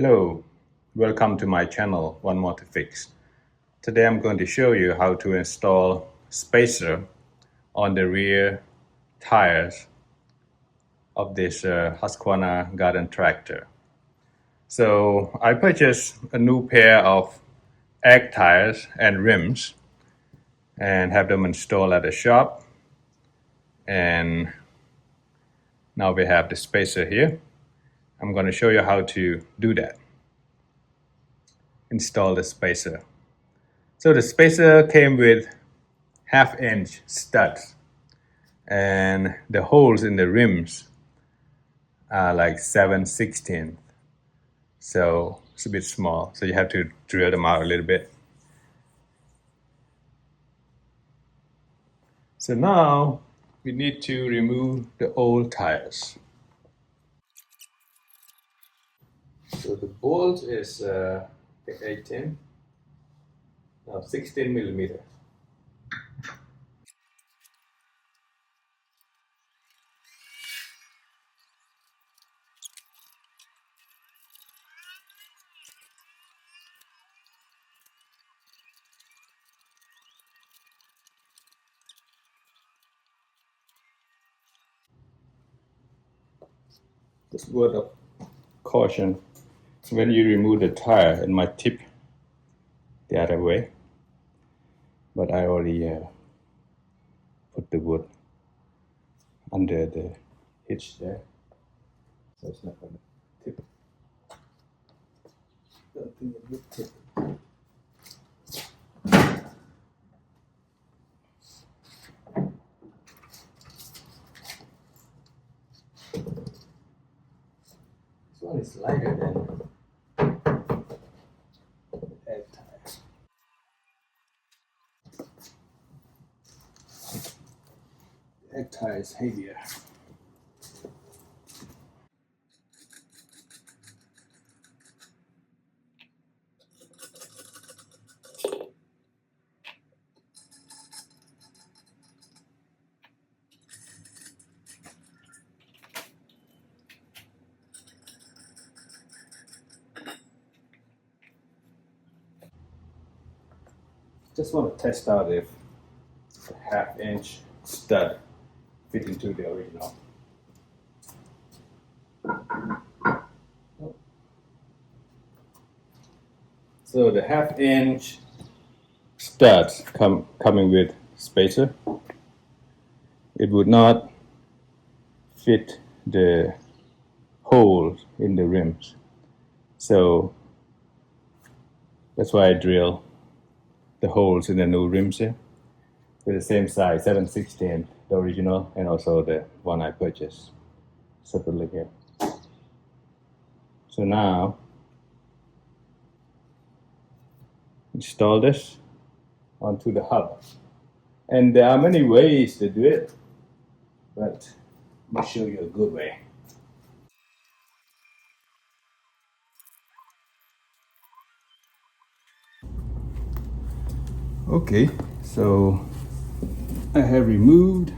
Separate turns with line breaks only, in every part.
Hello, welcome to my channel, One More to Fix. Today I'm going to show you how to install spacer on the rear tires of this Husqvarna garden tractor. So I purchased a new pair of egg tires and rims and have them installed at the shop. And now we have the spacer here. I'm going to show you how to do that. Install the spacer. So the spacer came with 1/2-inch studs, and the holes in the rims are like 7/16. So it's a bit small, so you have to drill them out a little bit. So now we need to remove the old tires. So the bolt is 16 millimeters. Just word of caution, when you remove the tire, it might tip the other way, but I already put the wood under the hitch there, so it's not going to tip. Don't think it would tip. This one is lighter than the egg tire. The egg tire is heavier. Just want to test out if a 1/2-inch stud fit into the original. So the 1/2-inch studs coming with spacer. It would not fit the holes in the rims. So that's why I drill the holes in the new rims here. They're the same size, 7/16, the original, and also the one I purchased separately here. So now, install this onto the hub. And there are many ways to do it, but let me show you a good way. Okay, so I have removed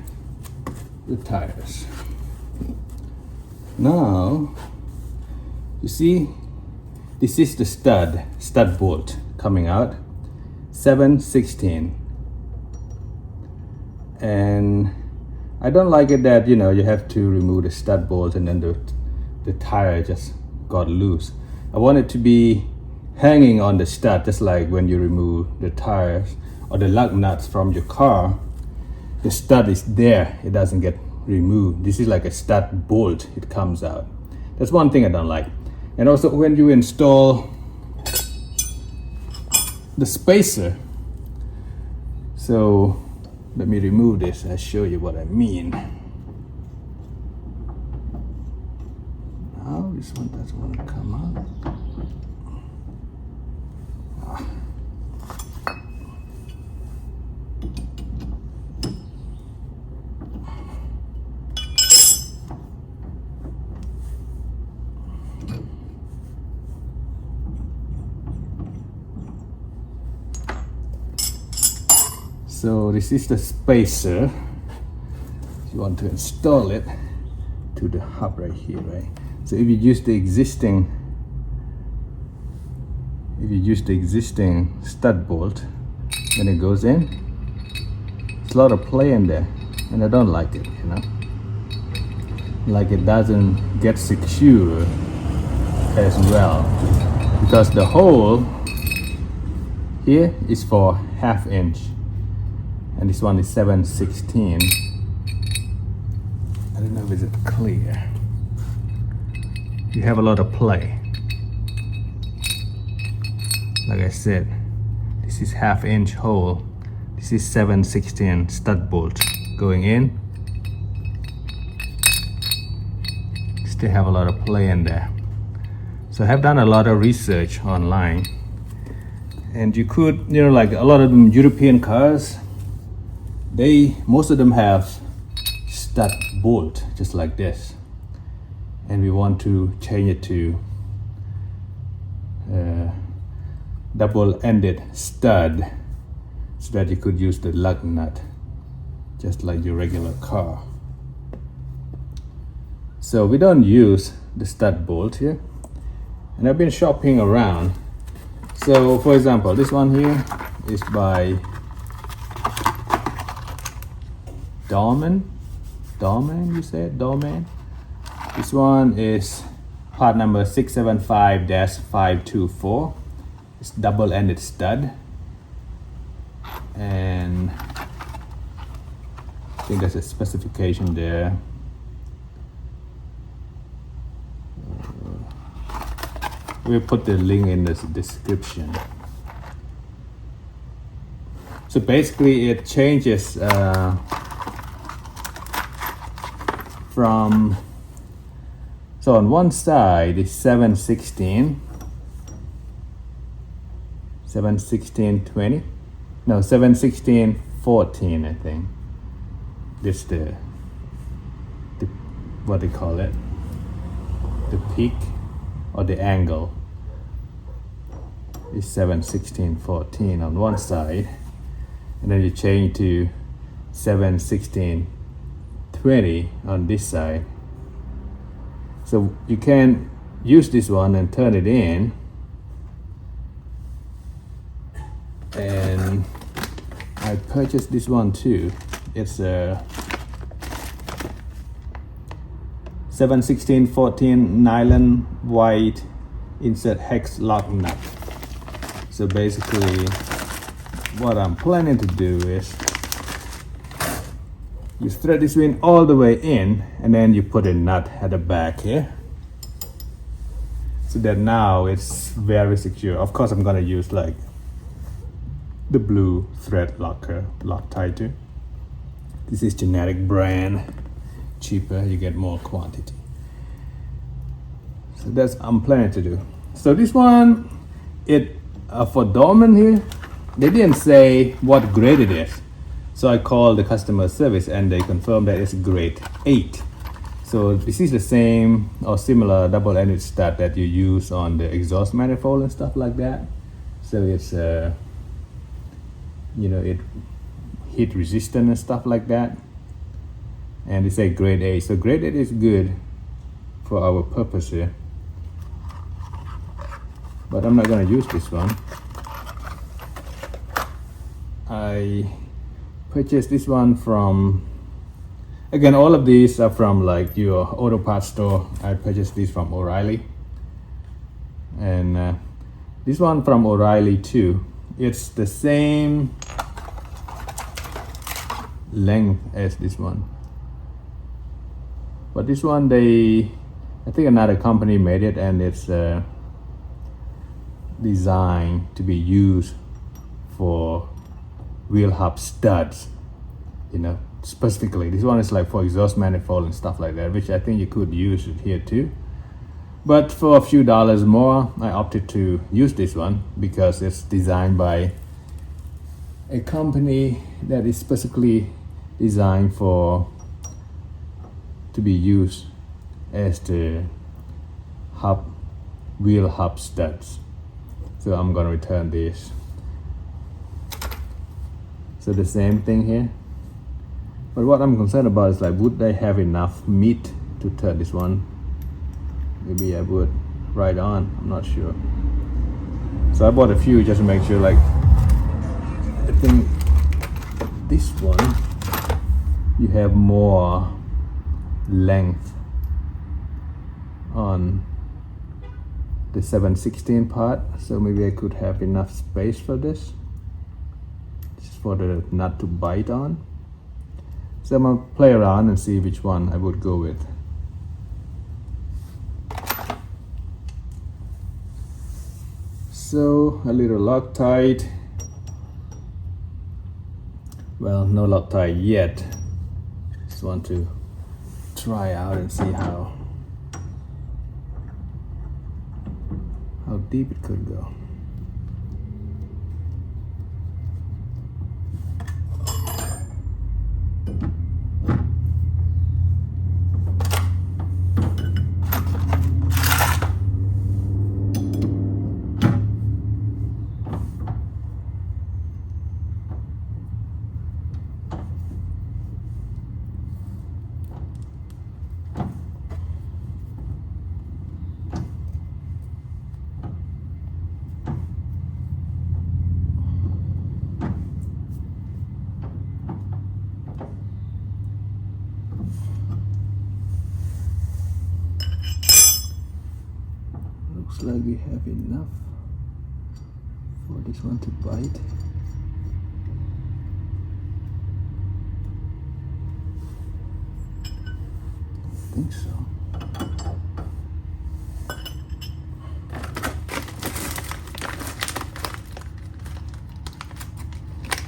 the tires. Now, you see, this is the stud bolt coming out, 7/16. And I don't like it that, you have to remove the stud bolt and then the tire just got loose. I want it to be hanging on the stud, just like when you remove the tires or the lug nuts from your car. The stud is there, it doesn't get removed. This is like a stud bolt, it comes out. That's one thing I don't like. And also when you install the spacer, so let me remove this, I'll show you what I mean. Now this one doesn't want to come out. So this is the spacer. You want to install it to the hub right here, right? So if you use the existing if you use the existing stud bolt, when it goes in, it's a lot of play in there, and I don't like it, you know. Like it doesn't get secure as well, because the hole here is for 1/2 inch, and this one is 7/16. I don't know if it's clear. You have a lot of play. Like I said, this is 1/2 inch hole. This is 7/16 stud bolt going in. Still have a lot of play in there. So I have done a lot of research online, and you could, you know, like a lot of them European cars, most of them have stud bolt just like this, and we want to change it to double-ended stud so that you could use the lug nut just like your regular car. So we don't use the stud bolt here, and I've been shopping around. So for example, this one here is by Dorman, you said? Dorman? This one is part number 675-524. It's double-ended stud, and I think there's a specification there. We'll put the link in the description. So basically it changes from, so on one side is 7/16/20. No, 7/16/14, I think. This the what they call it, the peak or the angle is 7/16/14 on one side, and then you change to 7/16/20 on this side. So you can use this one and turn it in, and I purchased this one too. It's a 7/16/14 nylon white insert hex lock nut. So basically what I'm planning to do is you thread this in all the way in, and then you put a nut at the back here, so that now it's very secure. Of course I'm gonna use like the blue thread locker, Loctite. This is generic brand, cheaper, you get more quantity. So that's I'm planning to do. So this one, for Dorman here, they didn't say what grade it is. So I called the customer service and they confirmed that it's grade 8. So this is the same or similar double-ended stud that you use on the exhaust manifold and stuff like that. So it's you know, it heat resistant and stuff like that. And they say grade 8. So grade 8 is good for our purpose here. But I'm not gonna use this one. I purchased this one from, again, all of these are from like your auto parts store. I purchased these from O'Reilly, and this one from O'Reilly too. It's the same length as this one, but this one I think another company made it, and it's designed to be used for wheel hub studs, you know, specifically. This one is like for exhaust manifold and stuff like that, which I think you could use it here too. But for a few dollars more, I opted to use this one because it's designed by a company that is specifically designed to be used as the wheel hub studs. So I'm gonna return this. So the same thing here. But what I'm concerned about is like, would they have enough meat to turn this one? Maybe I would right on, I'm not sure. So I bought a few just to make sure. Like, I think this one you have more length on the 7/16 part, so maybe I could have enough space for this, just for the nut to bite on. So I'm gonna play around and see which one I would go with. So a little Loctite. Well, no Loctite yet. Just want to try out and see how deep it could go. Looks like we have enough for this one to bite. I think so.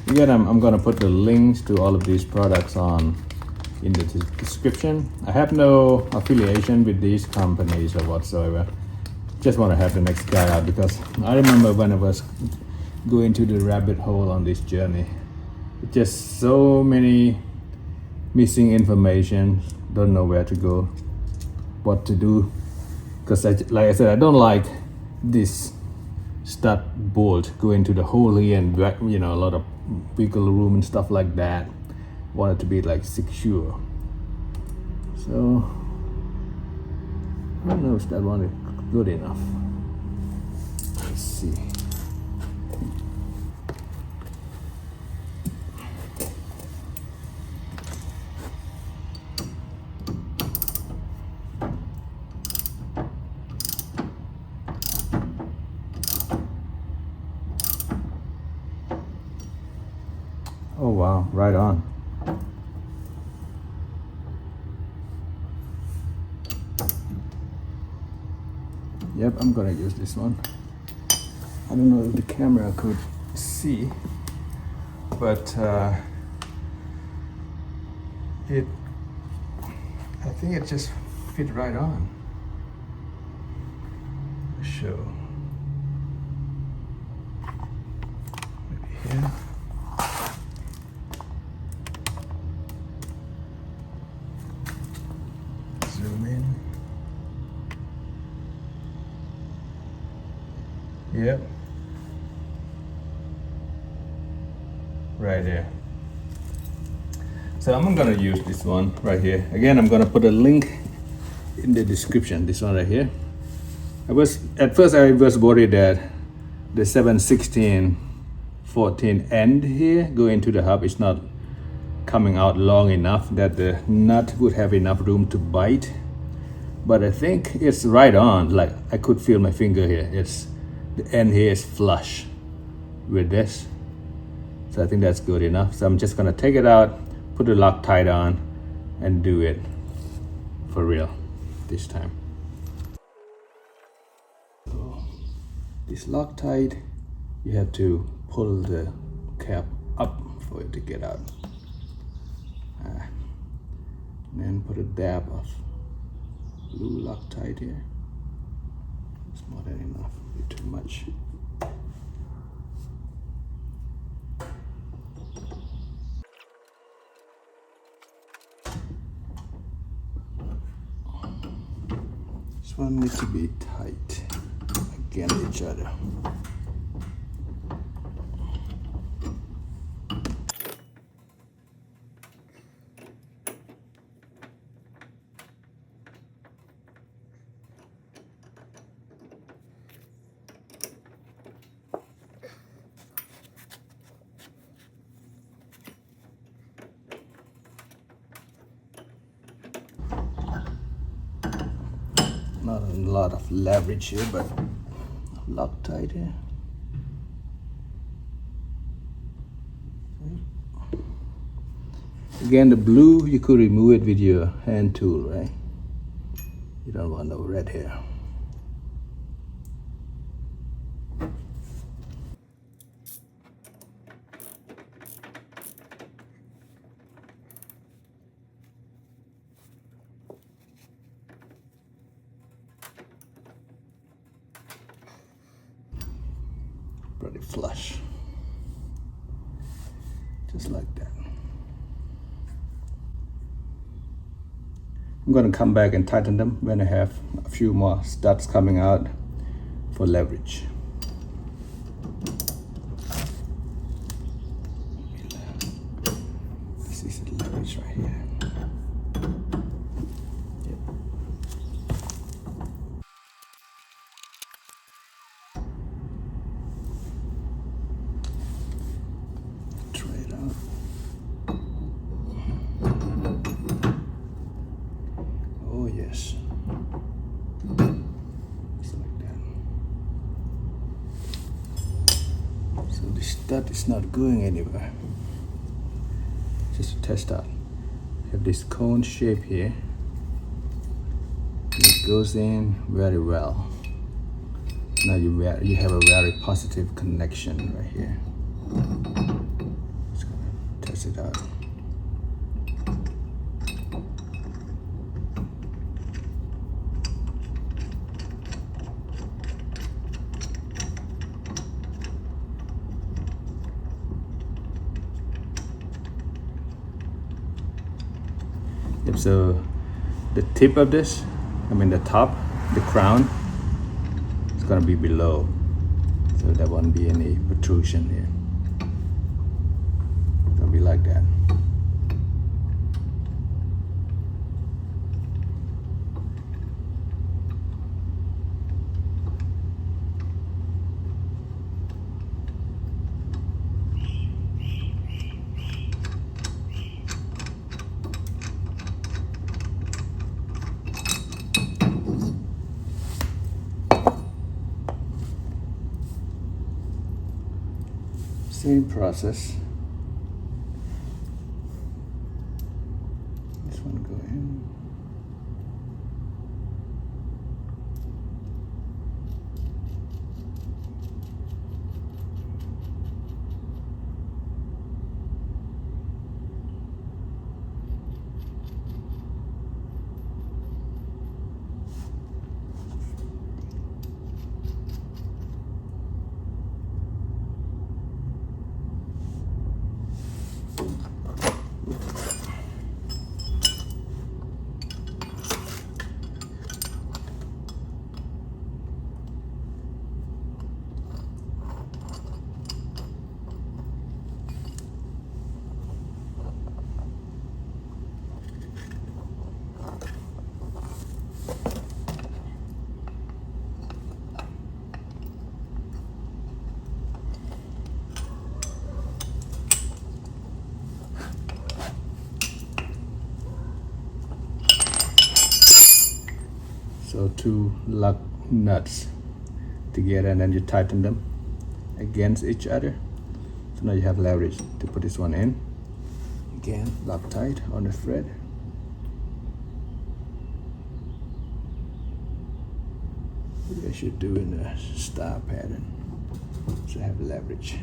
Again, I'm gonna put the links to all of these products in the description. I have no affiliation with these companies or whatsoever. Just want to have the next guy out, because I remember when I was going to the rabbit hole on this journey, just so many missing information, don't know where to go, what to do, because like I said, I don't like this stud bolt going to the hole here and back, you know, a lot of wiggle room and stuff like that. Want it to be like secure. So I don't know if that one is good enough. Let's see. Oh wow, right on. Yep, I'm gonna use this one. I don't know if the camera could see, but I think it just fit right on. Show. Maybe here. Zoom in. Yep. Right there. So I'm gonna use this one right here. Again, I'm gonna put a link in the description, this one right here. At first I was worried that the 7/16 14 end here going to the hub is not coming out long enough that the nut would have enough room to bite. But I think it's right on. Like, I could feel my finger here. The end here is flush with this. So I think that's good enough. So I'm just gonna take it out, put the Loctite on, and do it for real this time. So this Loctite, you have to pull the cap up for it to get out. And then put a dab of blue Loctite here. It's more than enough, a bit too much. This one needs to be tight against each other.
Not a lot of leverage here, but Loctite here. Again, the blue, you could remove it with your hand tool, right? You don't want no red hair. Pretty flush. Just like that. I'm going to come back and tighten them when I have a few more studs coming out for leverage. This is the leverage right here. Try it out. Oh yes. Just like that. So the stud is not going anywhere. Just to test out. Have this cone shape here. It goes in very well. Now you have a very positive connection right here. Just gonna test it out. Yep, so the tip of this, the top, the crown, is gonna be below. So there won't be any protrusion here. It's gonna be like that. Same process. This one go in. So two lug nuts together, and then you tighten them against each other. So now you have leverage to put this one in. Again, Loctite on the thread. Maybe I should do in a star pattern so I have leverage.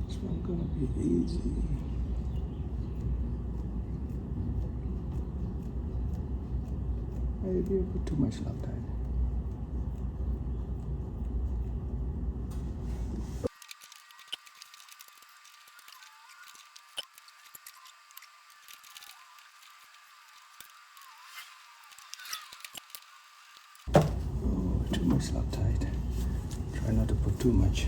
This one's gonna be easy. Maybe I put too much Loctite. Oh, too much Loctite. Try not to put too much.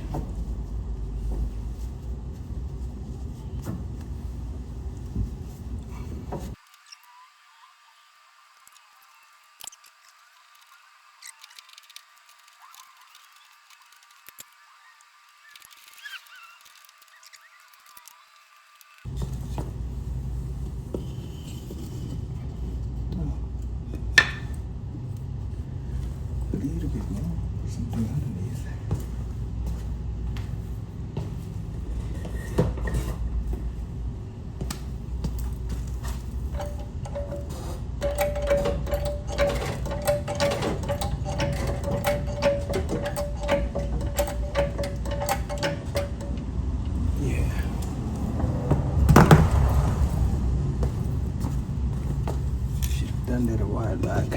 done that a while back.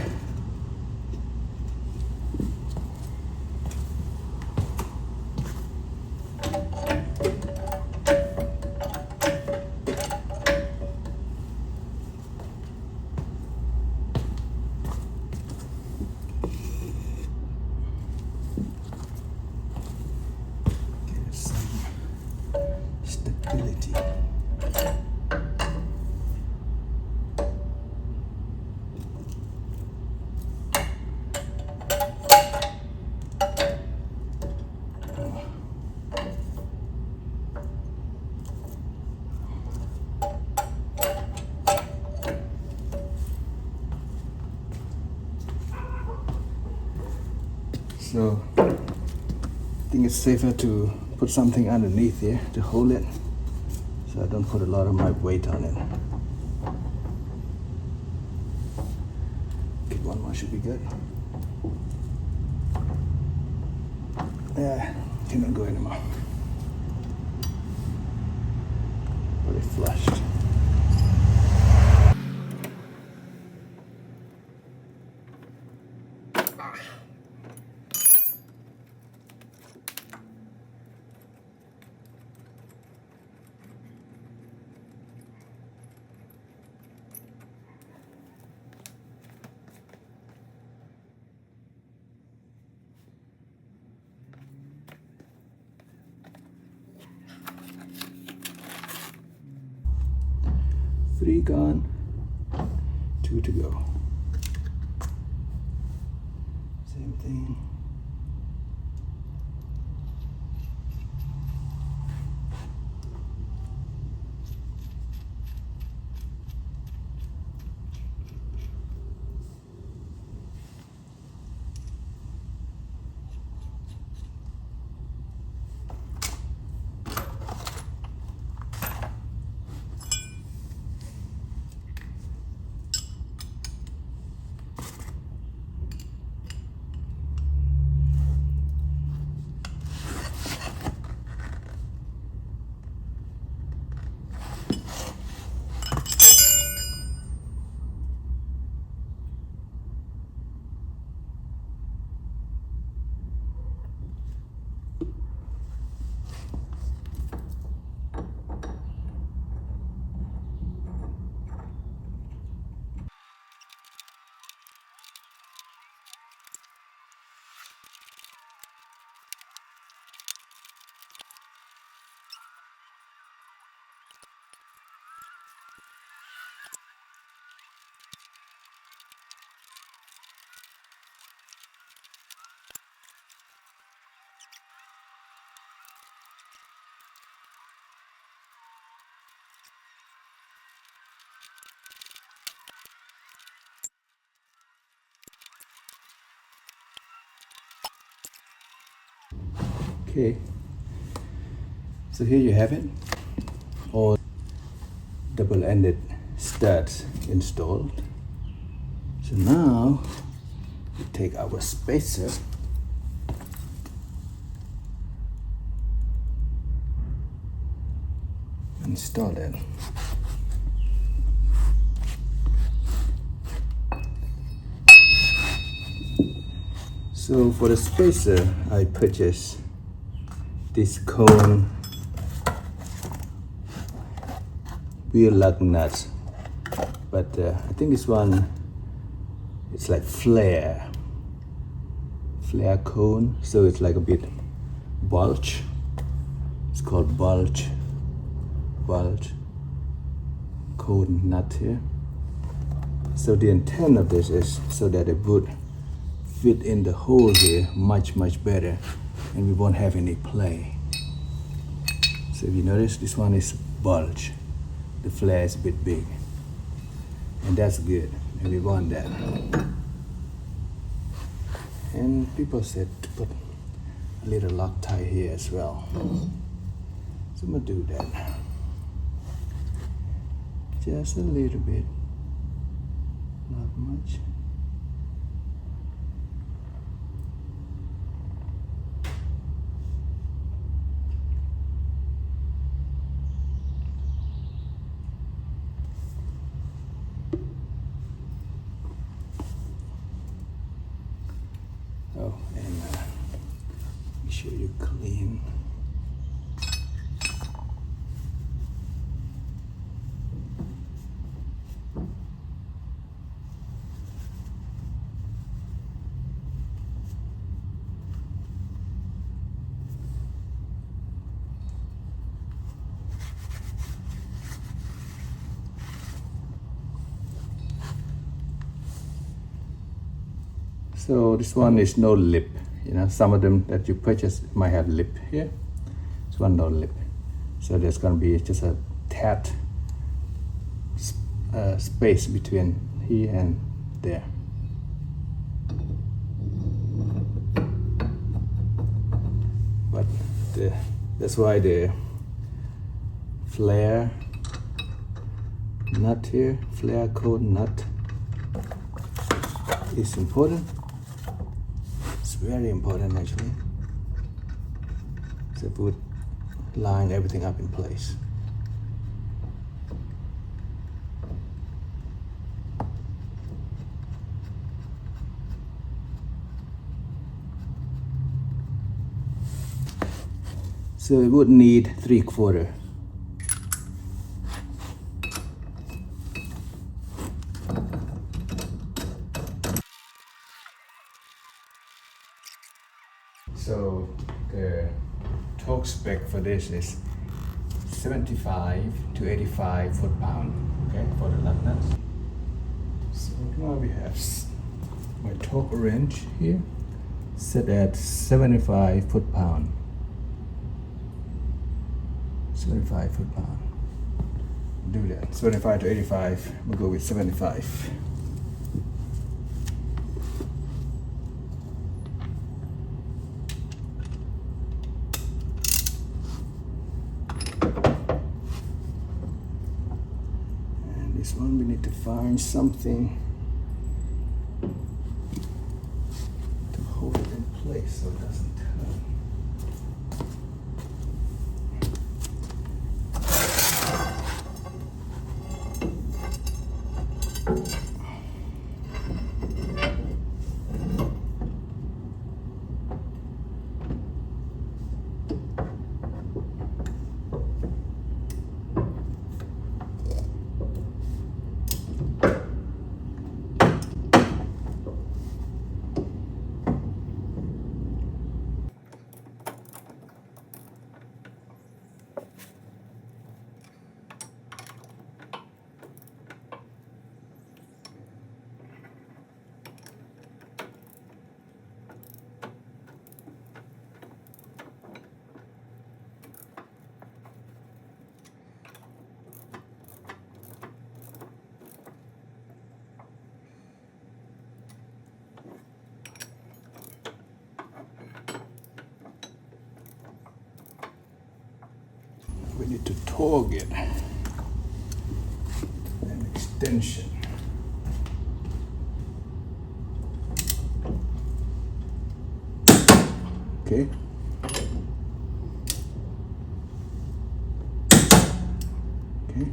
Get some stability. So I think it's safer to put something underneath here to hold it, so I don't put a lot of my weight on it. Okay, one more should be good. Yeah, cannot go anymore. Already flushed. Three gone, two to go. Same thing. Okay, so here you have it, all double-ended studs installed. So now we take our spacer and install that. So for the spacer, I purchased this cone wheel lug nuts, but I think this one, it's like flare cone, so it's like a bit bulge. It's called bulge cone nut here. So the intent of this is so that it would fit in the hole here much better, and we won't have any play. So if you notice, this one is bulge, the flare is a bit big, and that's good, and we want that. And people said to put a little Loctite here as well, so I'm gonna do that, just a little bit, not much. clean. So this one is no lip. You know, some of them that you purchase might have lip here. This one no lip. So there's gonna be just a tad space between here and there. But that's why the flare nut here, flare code nut, is important. It's very important actually. So it would line everything up in place. So it would need 3/4. So the torque spec for this is 75 to 85 foot-pound, okay, for the lug nuts. So now we have my torque wrench here set at 75 foot-pound. 75 foot-pound. Do that. 75 to 85. We'll go with 75. This one we need to find something to hold it in place so it doesn't turn. We need to torque it. An extension. Okay. Okay.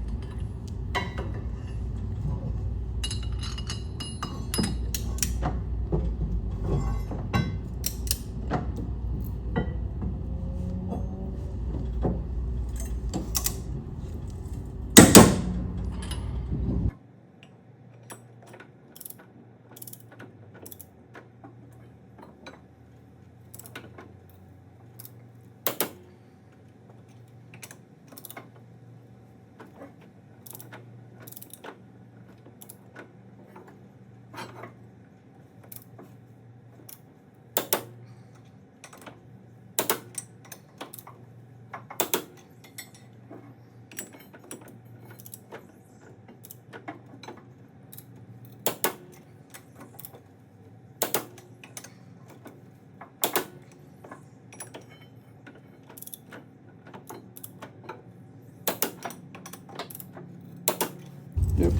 Yep.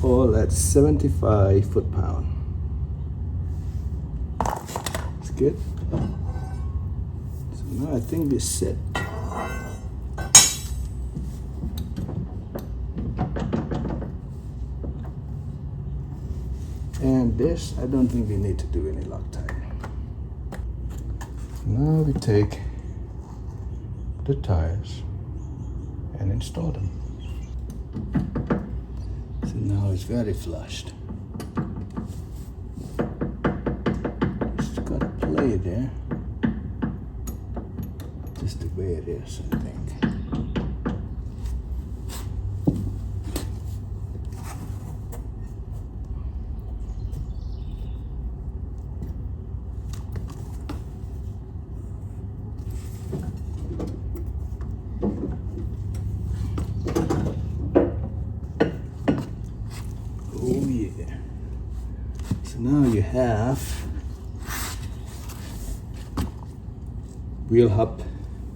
All at 75 foot-pound. It's good. So now I think we're set. And this, I don't think we need to do any Loctite. Now we take the tires and install them. So now it's very flushed. Just gotta play it there. Just the way it is, I think. Oh yeah. So now you have wheel hub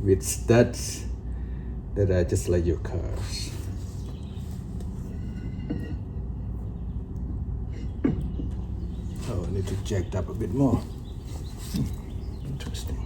with studs that are just like your cars. Oh, I need to jack it up a bit more. Interesting.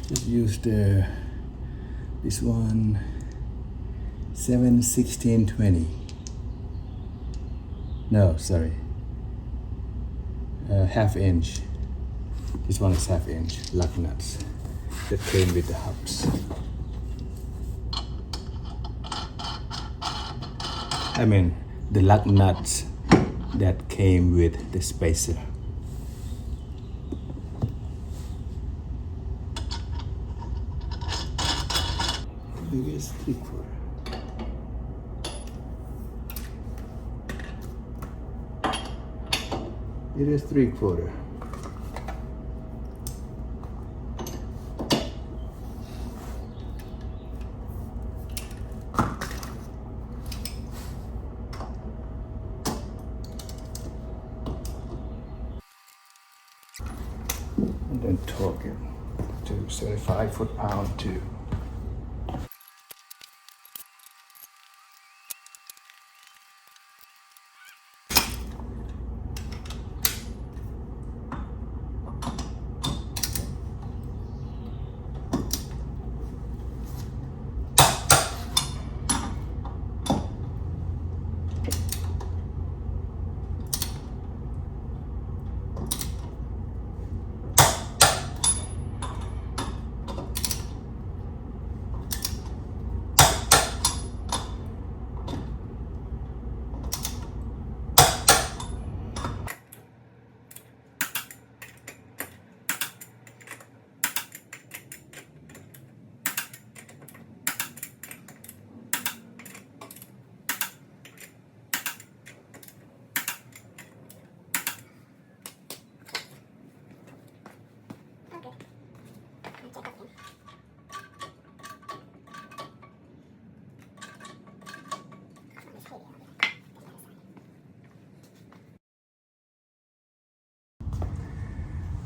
Just use this one 7/16/20. No, sorry. Half inch. This one is half inch lug nuts that came with the hubs. I mean the lug nuts that came with the spacer. It is 3/4. It is 3/4. And then torque it to 75 foot-pound too.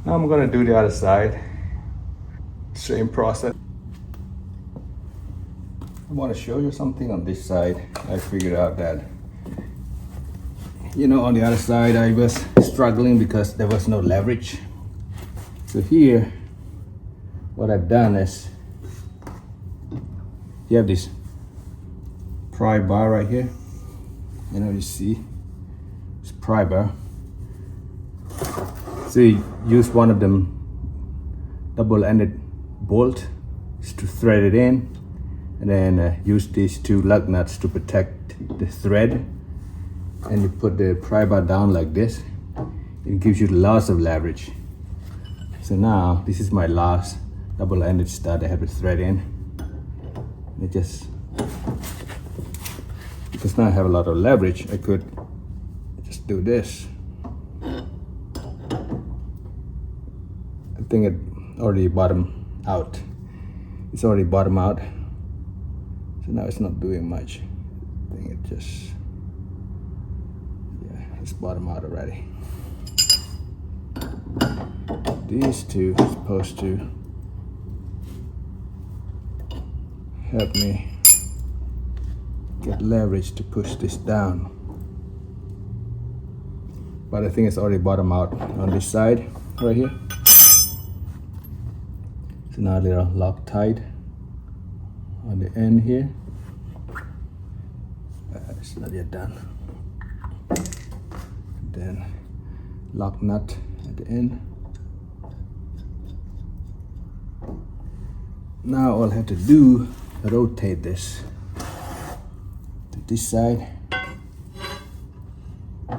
Now I'm gonna do the other side. Same process. I want to show you something on this side. I figured out that, on the other side I was struggling because there was no leverage. So here, what I've done is, you have this pry bar right here. You see, it's pry bar. So you use one of them double-ended bolt to thread it in, and then use these two lug nuts to protect the thread. And you put the pry bar down like this. It gives you lots of leverage. So now this is my last double-ended stud I have to thread in. It just because now I have a lot of leverage, I could just do this. I think it already bottomed out. It's already bottomed out. So now it's not doing much. I think it just, yeah, it's bottomed out already. These two are supposed to help me get leverage to push this down. But I think it's already bottomed out on this side right here. So now they're locked tight on the end here. It's not yet done. Then lock nut at the end. Now all I have to do is rotate this to this side. So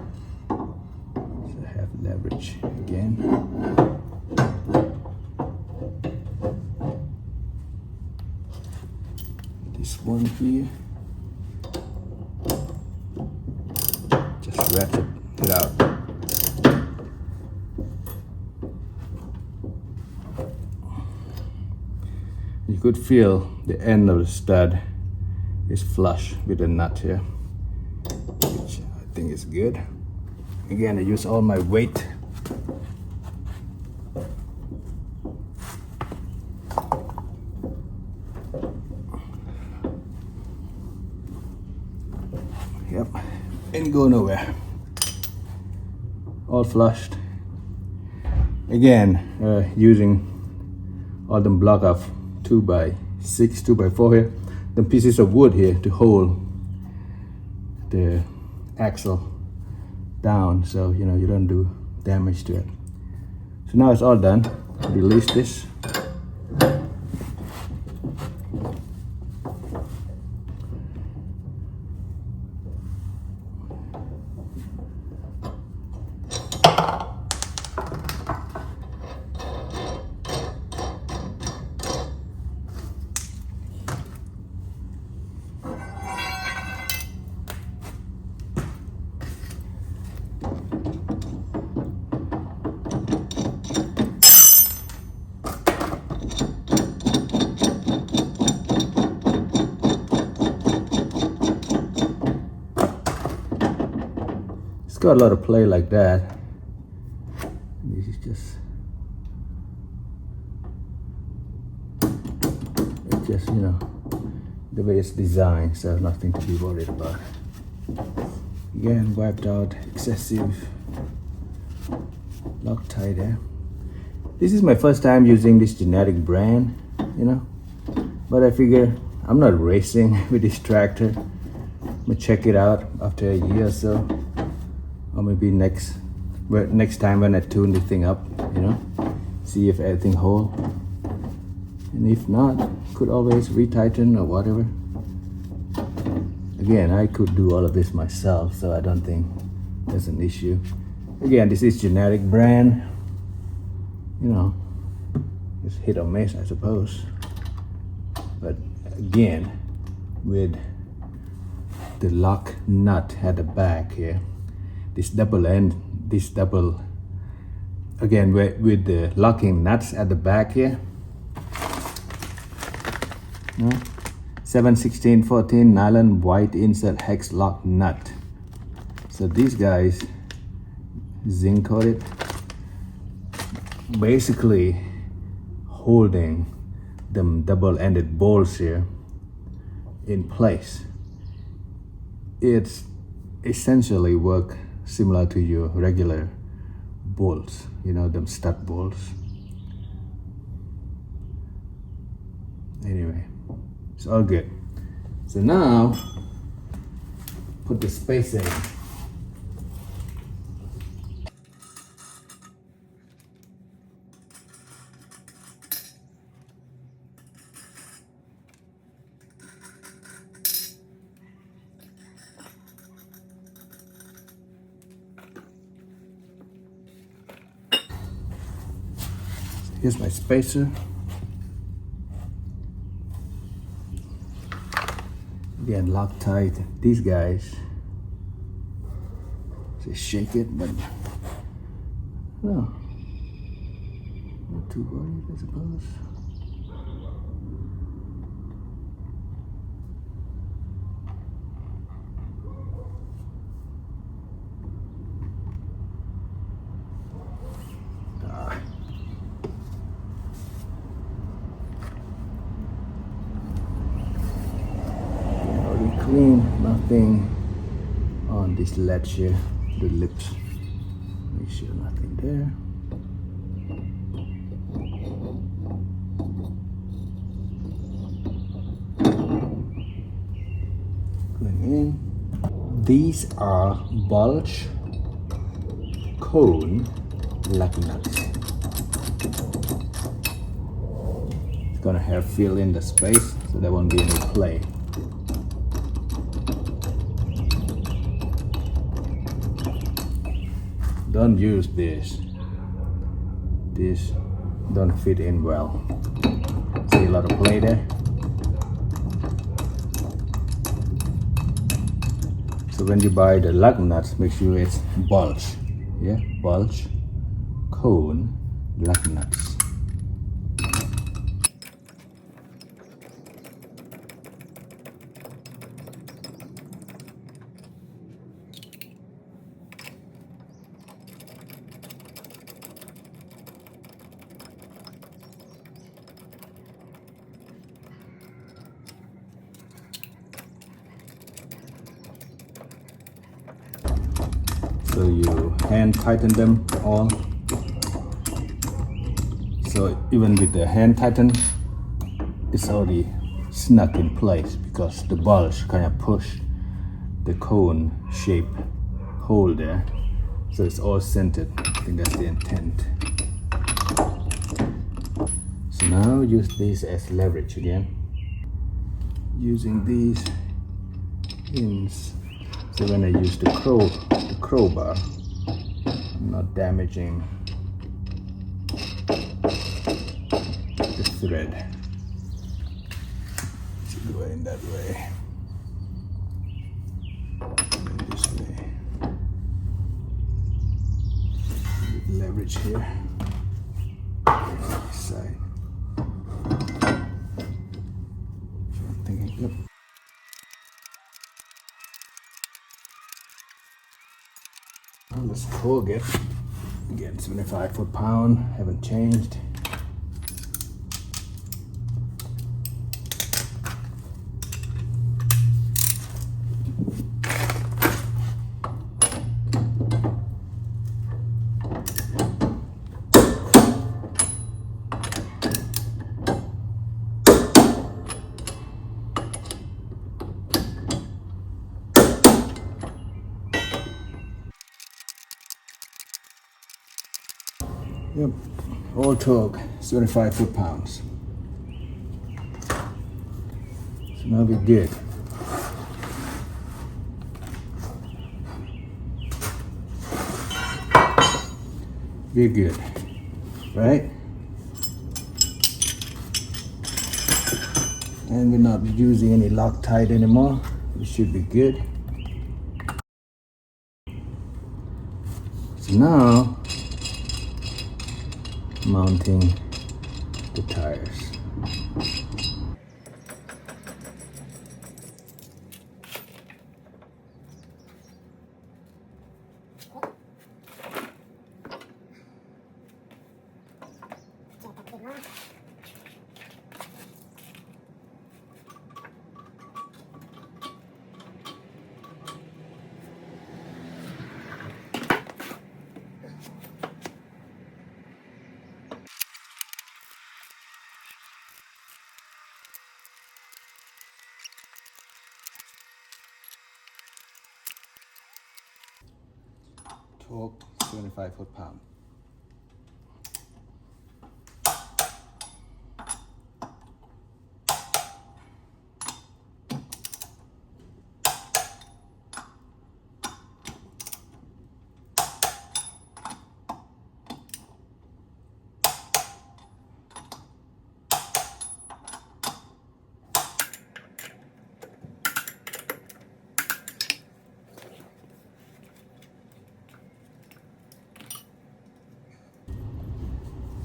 I have leverage again. This one here. Just ratchet it out. You could feel the end of the stud is flush with the nut here, which I think is good. Again, I use all my weight. Yep, ain't go nowhere. All flushed. Again, using all them block of 2x6, 2x4 here, the pieces of wood here to hold the axle down, so you know you don't do damage to it. So now it's all done. Release this. Got a lot of play like that. This is just, it's just, you know, the way it's designed, so nothing to be worried about. Again, wiped out excessive Loctite there. This is my first time using this generic brand, you know, but I figure I'm not racing with this tractor. I'm gonna check it out after a year or so. Or maybe next time when I tune the thing up, you know, see if everything holds. And if not, could always retighten or whatever. Again, I could do all of this myself, so I don't think there's an issue. Again, this is generic brand. You know, it's hit or miss, I suppose. But again, with the lock nut at the back here, this double end, again with the locking nuts at the back here, 7/16/14 nylon white insert hex lock nut. So these guys zinc coated, basically holding them double-ended bolts here in place. It's essentially work similar to your regular bolts, you know, them stud bolts. Anyway, it's all good. So now, put the spacing. Here's my spacer. Again, Loctite. These guys, they shake it, but no, not too worried, I suppose. Already clean, nothing on this ledge here, the lips. Make sure nothing there. Going in. These are bulge cone lug nuts. It's gonna have fill in the space so there won't be any play. Don't use this. This don't fit in well. See a lot of play there? So when you buy the lug nuts, make sure it's bulge. Yeah, bulge, cone, lug nuts. So you hand tighten them all. So even with the hand tighten, it's already snug in place because the bulge kind of push the cone shape hole there. So it's all centered. I think that's the intent. So now use this as leverage again. Using these pins. So when I use the crowbar, I'm not damaging the thread. Should go in that way. And this way. With leverage here. This side. So I'm thinking, yep. Well, let's torque it. Again, 75 foot-pound, haven't changed. Yep, all torque, 75 foot-pounds. So now we're good. We're good, right? And we're not using any Loctite anymore. We should be good. So now, mounting the tires. Torque, 75 foot-pound.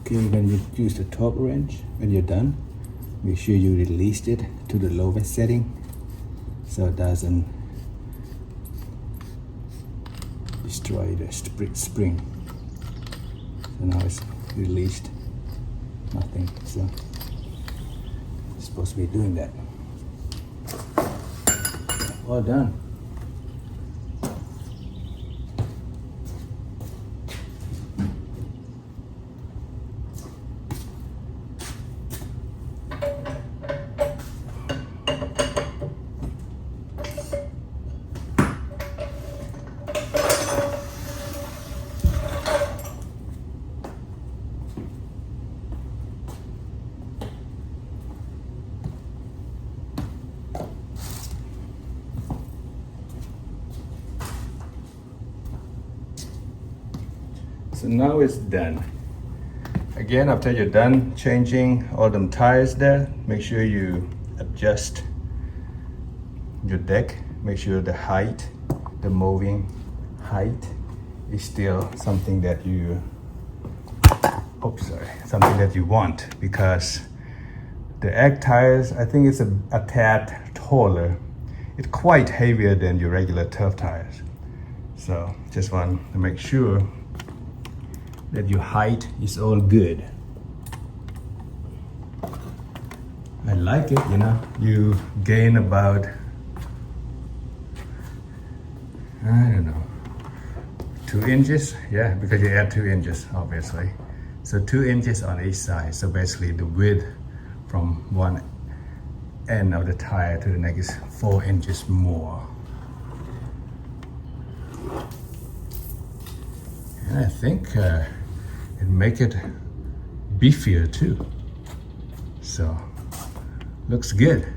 Okay, when you use the torque wrench, when you're done, make sure you release it to the lowest setting so it doesn't destroy the spring. So now it's released, nothing. So it's supposed to be doing that. All done. So now it's done. Again, after you're done changing all them tires there, make sure you adjust your deck. Make sure the height, the mowing height is still something that you, something that you want, because the egg tires, I think it's a tad taller. It's quite heavier than your regular turf tires. So just want to make sure that your height is all good. I like it, you know, you gain about, I don't know, 2 inches. Yeah, because you add 2 inches, obviously. So 2 inches on each side. So basically the width from one end of the tire to the next is 4 inches more. And I think it make it beefier too. So looks good.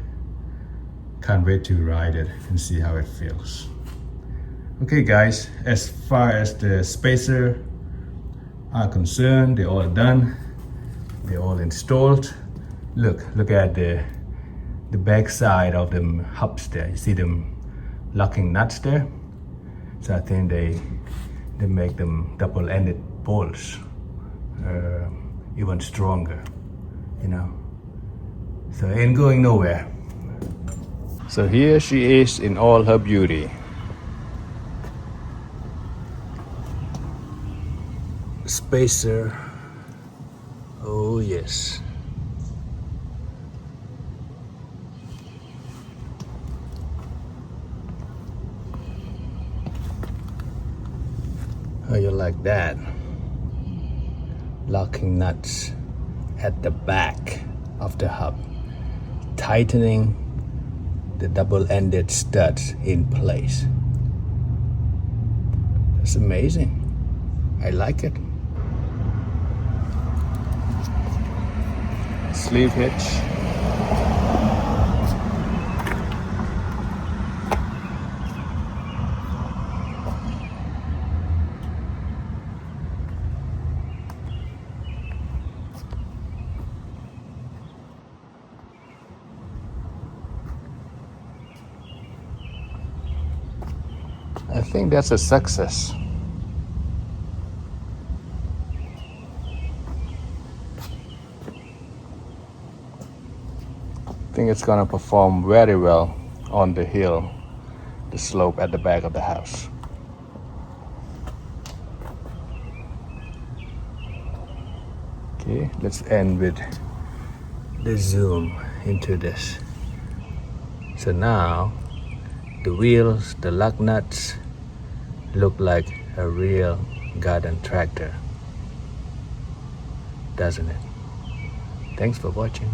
Can't wait to ride it and see how it feels. Okay guys, as far as the spacer are concerned, they're all done. They're all installed. Look at the back side of them hubs there. You see them locking nuts there? So I think they make them double-ended bolts even stronger, you know. So it ain't going nowhere. So here she is in all her beauty. Spacer. Oh yes. How you like that? Locking nuts at the back of the hub, tightening the double-ended studs in place. That's amazing. I like it. Sleeve hitch. I think that's a success. I think it's gonna perform very well on the hill, the slope at the back of the house. Okay, let's end with the zoom into this. So now the wheels, the lug nuts look like a real garden tractor, doesn't it? Thanks for watching.